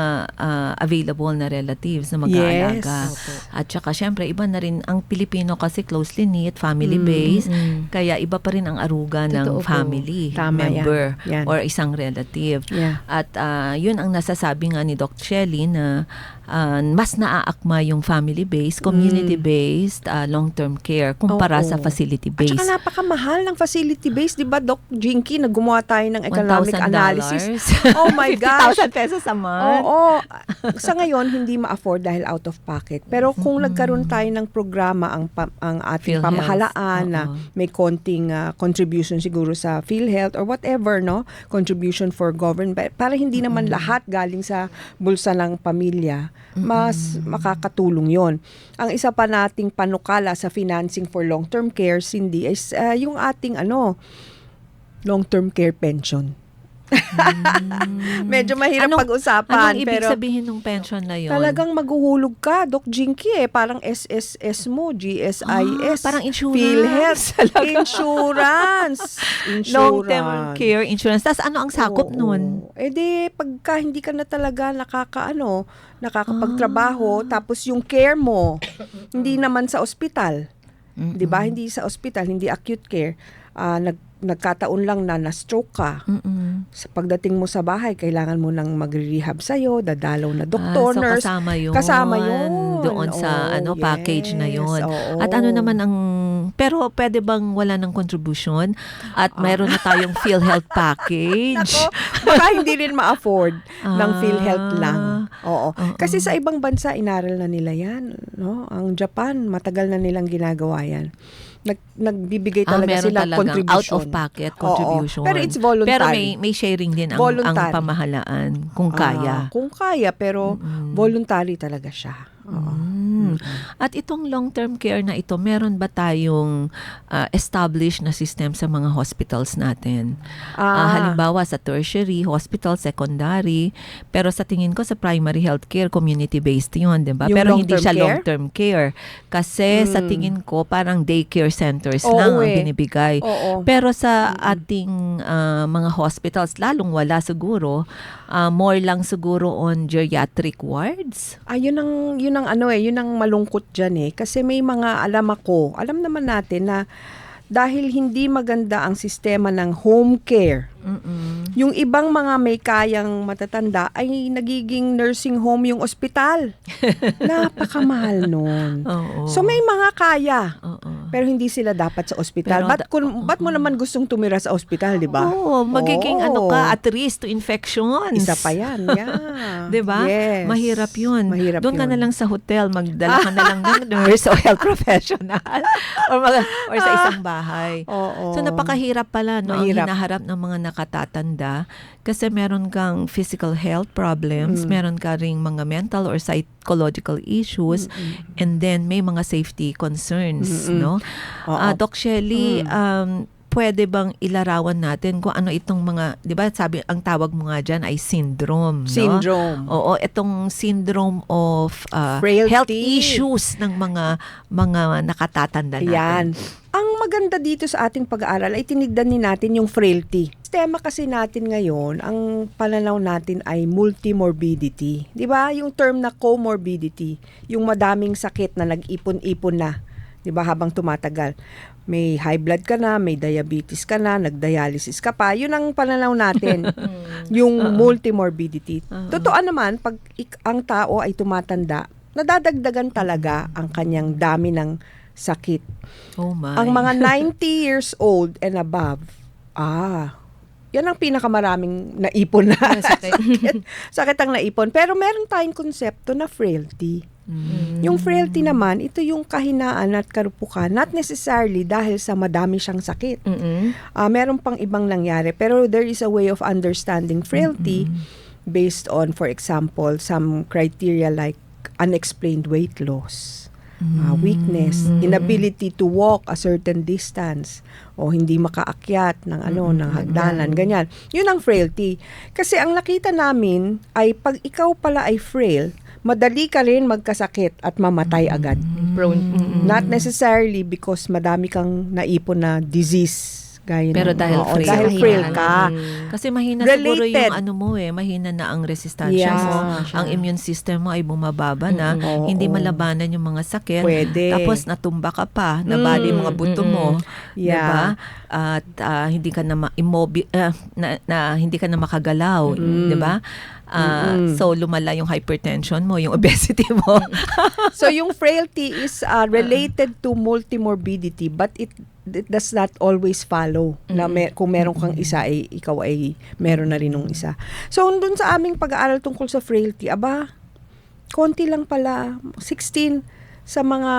available na relatives na mag-aalaga. Yes. At saka, syempre, iba na rin, ang Pilipino kasi closely knit, family-based, kaya iba pa rin ang aruga Totoo ng po. family Tama member yan. or isang relative. Yeah. At yun ang nasasabi nga ni Dr. Shelly na mas naaakma yung family-based, community-based, long-term care kumpara Oo. sa At facility-based. saka napakamahal ng facility-based, di ba, Doc Jinky, naggumawa tayo ng economic $1,000. analysis. Oh my gosh! 50,000 pesos a month. Oo. Sa ngayon, hindi ma-afford dahil out of pocket. Pero kung nagkaroon tayo ng programa, ang ating PhilHealth. pamahalaan na Oo. may konting contribution siguro sa PhilHealth or whatever, no? Contribution for government. Para hindi naman lahat galing sa bulsa ng pamilya, mas makakatulong yon. Ang isa pa nating panukala sa financing for long-term care, Cindy, is yung ating long-term care pension. Medyo mahirap pag-usapan. Anong ibig pero sabihin ng pension na yun? talagang maghuhulog ka, Doc Jinky, parang SSS mo, GSIS. Parang insurance. PhilHealth. Insurance. Long-term care insurance. Tapos ano ang sakop Oo. nun? Eh di, pagka hindi ka na talaga nakakapagtrabaho, tapos yung care mo, hindi naman sa ospital. 'Di ba? Hindi sa ospital, hindi acute care. Nagkataon lang na na-stroke ka. Sa pagdating mo sa bahay, kailangan mo nang magre-rehab sa'yo, dadalaw na doktor, So nurse. kasama yun. Doon sa Oo, package na yun. oo. At ano naman pero pwede bang wala ng contribution? At mayroon na tayong PhilHealth package? Nako, baka hindi rin ma-afford ng PhilHealth lang. Oo. Oo. Kasi sa ibang bansa, inaral na nila yan. No? Ang Japan, matagal na nilang ginagawa yan. Nagbibigay talaga meron sila talagang contribution. out-of-pocket Oo. contribution. Pero it's voluntary. Pero may sharing din ang Voluntary. pamahalaan kung kaya. Kung kaya, pero voluntary talaga siya. Oo. At itong long-term care na ito, meron ba tayong established na system sa mga hospitals natin? Halimbawa sa tertiary, hospital, secondary, pero sa tingin ko sa primary healthcare, community-based yun, di ba? Yung Pero hindi long-term siya care? long-term care. Kasi sa tingin ko, parang daycare centers Oo, lang ang eh. binibigay. Oo. Pero sa ating mga hospitals, lalong wala siguro, more lang siguro on geriatric wards. Yun ang malungkot dyan kasi may mga alam naman natin na dahil hindi maganda ang sistema ng home care, yung ibang mga may kayang matatanda ay nagiging nursing home yung ospital. Napakamahal nun. Oo. So may mga kaya, Oo. pero hindi sila dapat sa ospital. Pero Ba't mo naman gustong tumira sa ospital, di ba? Oo, magiging Oo. at risk to infections. Isa pa yan, yeah. 'Di ba? Yes. Mahirap 'yun. Mahirap Doon ka yun. na lang sa hotel, magdala ka na lang ng nurse o health professional or sa isang bahay. Oo. So napakahirap pala no ang Mahirap. hinaharap ng mga nakatatanda kasi meron kang physical health problems, meron ka ring mga mental or psychological issues, and then may mga safety concerns, no? Oo. Doc Shelly, pwede bang ilarawan natin kung ano itong mga, di ba sabi, ang tawag mo nga dyan ay syndrome. No? Syndrome. Oo, itong syndrome of Frailty. health issues ng mga nakatatanda natin. Yan. Ang maganda dito sa ating pag-aaral ay tinignan natin yung frailty. Tema kasi natin ngayon, ang pananaw natin ay multimorbidity. Di ba? Yung term na comorbidity, yung madaming sakit na nag-ipon-ipon na, di ba, habang tumatagal. May high blood ka na, may diabetes ka na, nagdialysis ka pa. Yun ang pananaw natin, yung multimorbidity. Totoo naman, pag ang tao ay tumatanda, nadadagdagan talaga ang kanyang dami ng sakit. Oh my. Ang mga 90 years old and above, yan ang pinakamaraming naipon na sakit. Sakit ang naipon. Pero meron tayong konsepto na frailty. Yung frailty naman, ito yung kahinaan at karupukan, not necessarily dahil sa madami siyang sakit. Meron pang ibang nangyari. Pero there is a way of understanding frailty based on, for example, some criteria like unexplained weight loss. Weakness, inability to walk a certain distance o hindi makaakyat ng ng hagdanan, ganyan. Yun ang frailty. Kasi ang nakita namin ay pag ikaw pala ay frail, madali ka rin magkasakit at mamatay agad. Not necessarily because madami kang naipon na disease. Gaya Pero ng- dahil Oo, frail. dahil frail ka. Kasi mahina siguro Related. yung mahina na ang resistensya mo. Ang immune system mo ay bumababa na, hindi malabanan yung mga sakit. Pwede. Tapos natumba ka pa, nabali yung mga buto mo, Yeah. 'di ba? At hindi ka na hindi ka na makagalaw, 'di ba? So lumala yung hypertension mo, yung obesity mo. So yung frailty is related to multimorbidity, but it does not always follow na kung meron kang isa ay ikaw ay meron na rin ng isa. So dun sa aming pag-aaral tungkol sa frailty, konti lang pala, 16 sa mga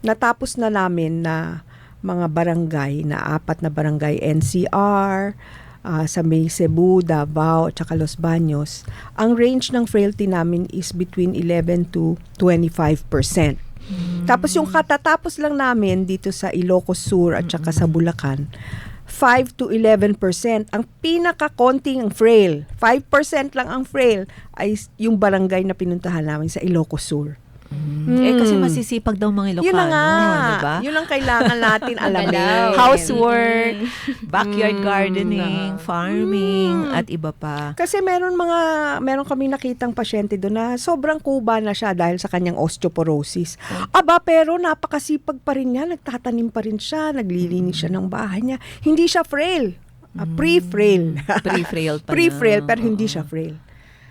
natapos na namin na mga barangay, na 4 na barangay NCR, sa may Cebu, Davao, at saka Los Baños. Ang range ng frailty namin is between 11 to 25%. Tapos yung katatapos lang namin dito sa Ilocos Sur at saka sa Bulacan, 5 to 11%. Ang pinakakonting frail, 5% lang ang frail, ay yung barangay na pinuntahan namin sa Ilocos Sur. Kasi masisipag daw mga Ilocano, Yun na nga. 'di ba? Yun ang kailangan natin alamin. Housework, backyard gardening, farming, at iba pa. Kasi meron kami nakitang pasyente doon na sobrang kuba na siya dahil sa kanyang osteoporosis. Pero napakasipag pa rin niya, nagtatanim pa rin siya, naglilinis siya ng bahay niya. Hindi siya frail. Pre-frail. Pre-frail pa Pre-frail, na. pero hindi siya frail.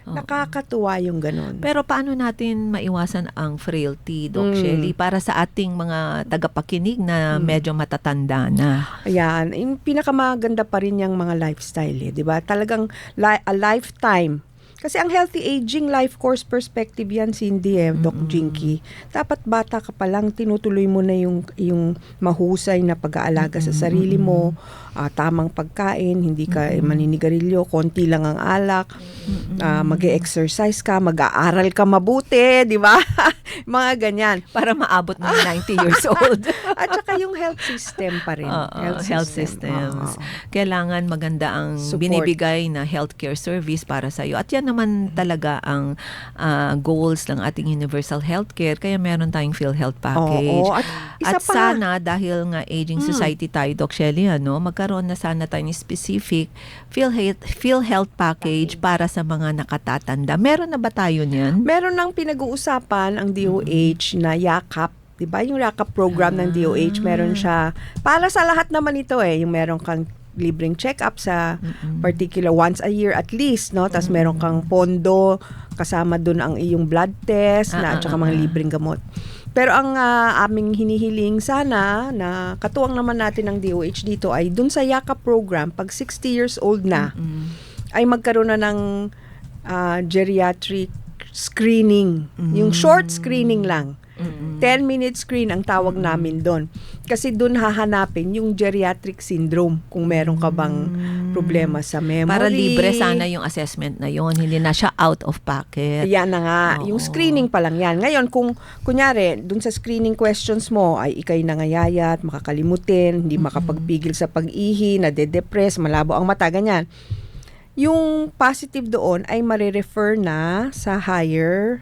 Nakakatuwa yung ganun. Pero paano natin maiwasan ang frailty, Doc Shelly, para sa ating mga tagapakinig na medyo matatanda na? Ayan, yung pinakamaganda pa rin yung mga lifestyle, 'di ba? Talagang a lifetime. Kasi ang healthy aging life course perspective yan, Cindy, Doc Jinky. Dapat bata ka pa lang, tinutuloy mo na yung mahusay na pag-aalaga sa sarili mo, tamang pagkain, hindi ka maninigarilyo, konti lang ang alak, mag-exercise ka, mag-aaral ka mabuti, di ba? Mga ganyan. Para maabot ng 90 years old. At saka yung health system pa rin. Health systems. Kailangan maganda ang Support. binibigay na healthcare service para sa iyo. At yan naman talaga ang goals ng ating universal healthcare. Kaya meron tayong PhilHealth package. Oo. At isa At pa. sana, dahil nga aging society tayo, Doc Shelly, magkaroon na sana tayong specific PhilHealth package para sa mga nakatatanda. Meron na ba tayo niyan? Meron nang pinag-uusapan ang DOH na yakap. Diba? Yung yakap program ng DOH, meron siya. Para sa lahat naman ito yung meron kang libreng check-up sa particular once a year at least, no? Tapos meron kang pondo, kasama dun ang iyong blood test, at saka mga libreng gamot. Pero ang aming hinihiling sana, na katuwang naman natin ng DOH dito, ay dun sa yakap program, pag 60 years old na, ay magkaroon na ng geriatric screening. Yung short screening lang. 10-minute screen ang tawag namin doon. Kasi doon hahanapin yung geriatric syndrome, kung meron ka bang problema sa memory. Para libre sana yung assessment na yon, hindi na siya out of pocket. Yan na nga. Oo. Yung screening pa lang yan. Ngayon, kung kunyari, dun sa screening questions mo ay ikay nangayayat, makakalimutin, hindi makapagpigil sa pag-ihi, nade-depress, malabo ang mata, ganyan. Yung positive doon ay marirefer na sa higher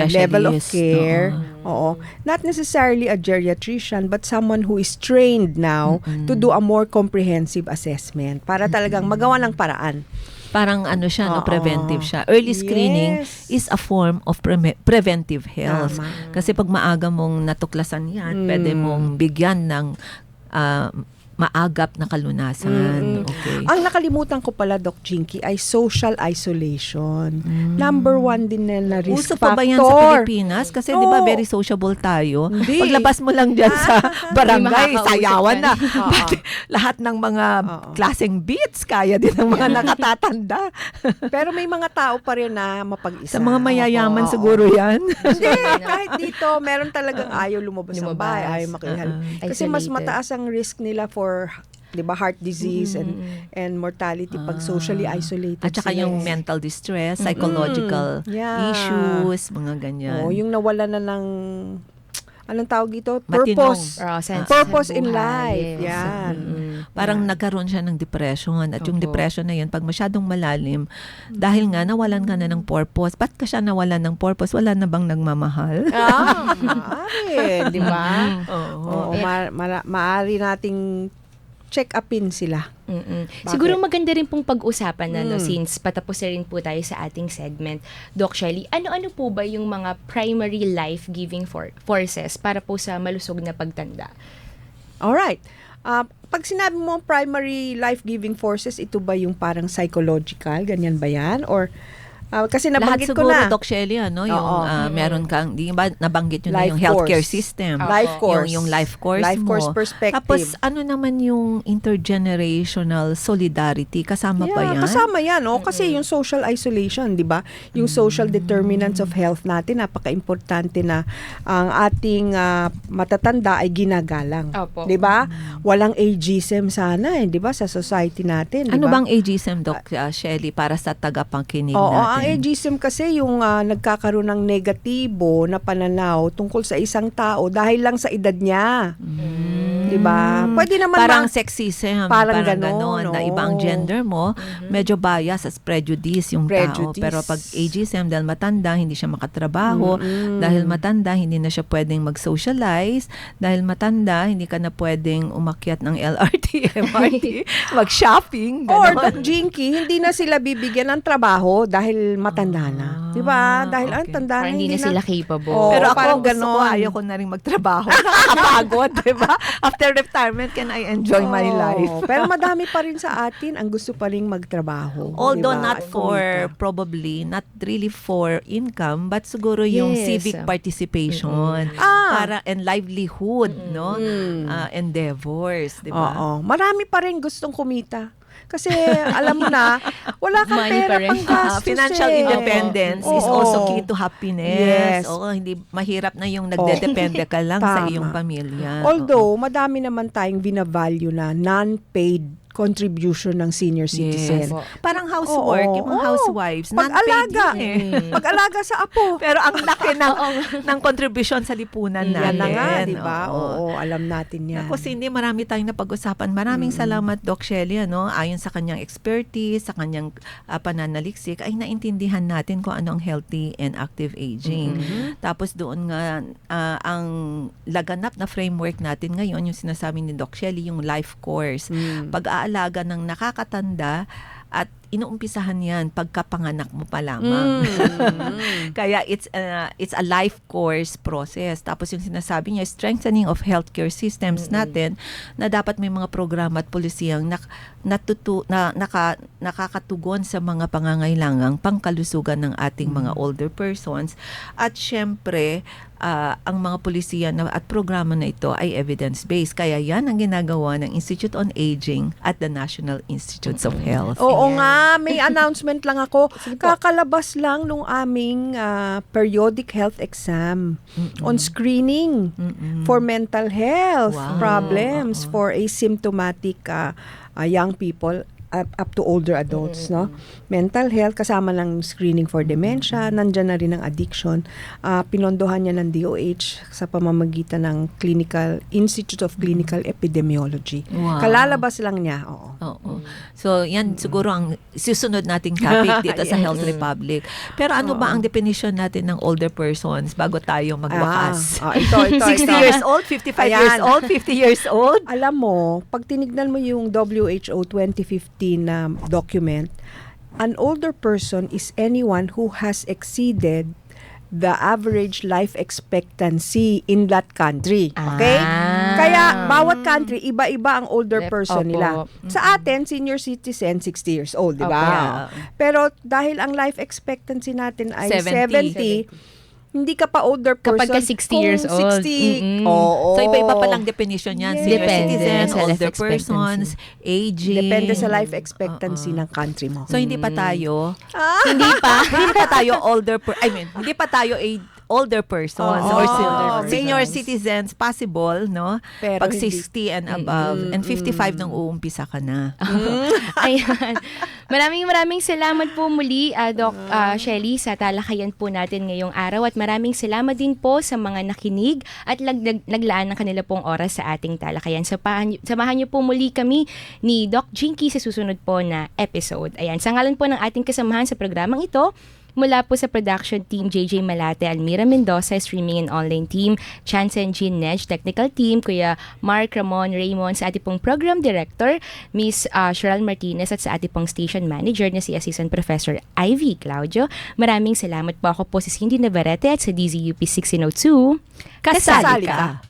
level of Specialist, care. Oo. Not necessarily a geriatrician, but someone who is trained now to do a more comprehensive assessment para talagang magawa ng paraan. Parang ano siya, no, Oo. preventive siya. Early screening Yes. is a form of preventive health. Tama. Kasi pag maaga mong natuklasan yan, pwede mong bigyan ng maagap na kalunasan. Okay. Ang nakalimutan ko pala, Doc Jinky, ay social isolation. Number 1 din na risk Uso pa ba yan sa factor. Pilipinas? Kasi di ba Oo. very sociable tayo. Hindi. Paglabas mo lang dyan sa barangay, makakausap sayawan ka na. Oo. Pati lahat ng mga Oo. klaseng beats, kaya din ng mga nakatatanda. Pero may mga tao pa rin na mapag-isa. Sa mga mayayaman Oo. siguro yan. Hindi, kahit dito, meron talagang ayaw lumabas ng bahay, ayaw makihal. Kasi mas Isolated. mataas ang risk nila for, di ba, heart disease and mortality pag socially isolated At saka sila. yung mental distress, psychological Yeah. issues, mga ganyan. Oo, yung nawala na ng, anong tawag dito? Matinong. Purpose. Sense Purpose sa in buhay, life. yes. Yan. Parang nagkaroon siya ng depression at yung Opo. depression na yun, pag masyadong malalim, dahil nga nawalan ka na ng purpose, ba't ka siya nawalan ng purpose? Wala na bang nagmamahal? Maaari, di ba? Oo. Oo, maaari nating check-upin sila. Siguro maganda rin pong pag-usapan na, no, since patapos na rin po tayo sa ating segment. Doc Shelly, ano-ano po ba yung mga primary life-giving forces para po sa malusog na pagtanda? Alright. Pag sinabi mo ang primary life-giving forces, ito ba yung parang psychological? Ganyan ba yan? Or, kasi Lahat nabanggit ko siguro, na. Doc Shelly, ano, yung Oo. meron kang, di ba nabanggit nyo na Life yung healthcare course. system. Life course. Yung life course Life mo. course perspective. Tapos, ano naman yung intergenerational solidarity? Kasama ba yan? Kasama yan, oh, kasi yung social isolation, 'di ba? Yung social determinants of health natin, napaka-importante na ang ating matatanda ay ginagalang. Opo. 'Di ba? Walang ageism sana, 'di ba, sa society natin, 'di ba? Ano bang ageism, Doc Shelly, para sa tagapangkinig Oo, natin? ang ageism kasi yung nagkakaroon ng negatibo na pananaw tungkol sa isang tao dahil lang sa edad niya. 'Di ba? Pwede naman Parang sexism, parang ganon, na oo. ibang gender mo, medyo bias as prejudice yung tao. Prejudice. Pero pag ageism, dahil matanda, hindi siya makatrabaho. Dahil matanda, hindi na siya pwedeng mag-socialize. Dahil matanda, hindi ka na pwedeng umakyat ng LRT, MRT, mag-shopping, Or, ganon. Jinky, hindi na sila bibigyan ng trabaho dahil matanda na. Di ba? Dahil ang okay. tanda na, Parang hindi na sila capable. Oo, Pero ako, parang gusto ko, ganon. ayaw ko na rin magtrabaho. Nakakapagod, di ba? After retirement, can I enjoy my Oo, life? Pero madami pa rin sa atin ang gusto pa rin magtrabaho. Although di ba? not for, Kumita. probably, not really for income, but siguro yung Yes. civic participation. Para, and livelihood, no? Endeavors, di ba? Oo. Marami pa rin gustong kumita. Kasi alam mo na, wala kang Money pa pera rin. pang gastos Financial eh. independence is Oo. also key to happiness. Yes. Oo, hindi mahirap na yung nagdedepende ka lang sa Tama. iyong pamilya. Although, madami naman tayong binavalue na non-paid contribution ng senior citizen. Yes. Parang housework, Oo. yung mga Oo. housewives, non-paid Pag-alaga. yun eh. Pag-alaga sa apo. Pero ang laki ng contribution sa lipunan natin. Yan na nga, di ba? Oo. Oo, alam natin yan. Ako, Cindy, marami tayong napag-usapan. Maraming salamat, Doc Shelly. Ayon sa kanyang expertise, sa kanyang pananaliksik, ay naintindihan natin kung ano ang healthy and active aging. Tapos doon nga, ang laganap na framework natin ngayon, yung sinasabi ni Doc Shelly, yung life course. Pag-aalaga ng nakakatanda at inuumpisahan yan pagkapanganak mo pa lamang. Kaya it's a life course process. Tapos yung sinasabi niya, strengthening of healthcare systems natin, na dapat may mga programa at polisiyang nakakatugon sa mga pangangailangang pangkalusugan ng ating mga older persons. At syempre, ang mga polisiya at programa na ito ay evidence-based. Kaya yan ang ginagawa ng Institute on Aging at the National Institutes of Health. Oo nga, may announcement lang ako. Kakalabas lang nung aming periodic health exam on screening for mental health Wow. problems for asymptomatic young people. up to older adults, no? Mental health, kasama ng screening for dementia, nandyan na rin ang addiction. Pinondohan niya ng DOH sa pamamagitan ng Institute of Clinical Epidemiology. Wow. Kalalabas lang niya, oo. Oo. So, yan siguro ang susunod nating topic dito sa Health Republic. Pero ano ba ang definition natin ng older persons bago tayo magwakas? Ito. 60 years old, 55 years Ayan. old, 50 years old? Alam mo, pag tinignan mo yung WHO 2015 na document, an older person is anyone who has exceeded the average life expectancy in that country. Okay? Kaya, bawat country, iba-iba ang older person nila. Sa atin, senior citizen, 60 years old, di ba? Pero dahil ang life expectancy natin ay 70, hindi ka pa older person. Kapag ka 60 years kung old. 60, oo. So, iba-iba palang definition yan. Yes. Senior Depende citizen, sa older life expectancy. persons, aging. Depende sa life expectancy ng country mo. So, hindi pa tayo, Hindi pa. hindi pa tayo hindi pa tayo older persons or senior persons. citizens, possible, no? Pero Pag hindi. 60 and above. And 55 nang uumpisa ka na. Ayan. Maraming salamat po muli, Doc Shelly, sa talakayan po natin ngayong araw. At maraming salamat din po sa mga nakinig at naglaan ng kanila pong oras sa ating talakayan. Samahan niyo po muli kami ni Doc Jinky sa susunod po na episode. Ayan. Sa ngalan po ng ating kasamahan sa programang ito, mula po sa production team, JJ Malate, Almira Mendoza, streaming and online team, Chance and Jean Nej, technical team, Kuya Mark Ramon Raymond, sa ating pong program director, Miss Cheryl Martinez, at sa ating pong station manager na si Assistant Professor Ivy Claudio. Maraming salamat po. Ako po si Cindy Navarrete at sa DZUP 1602. Kasali ka.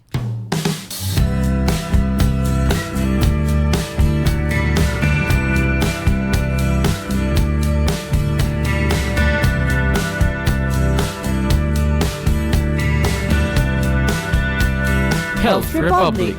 Health Republic.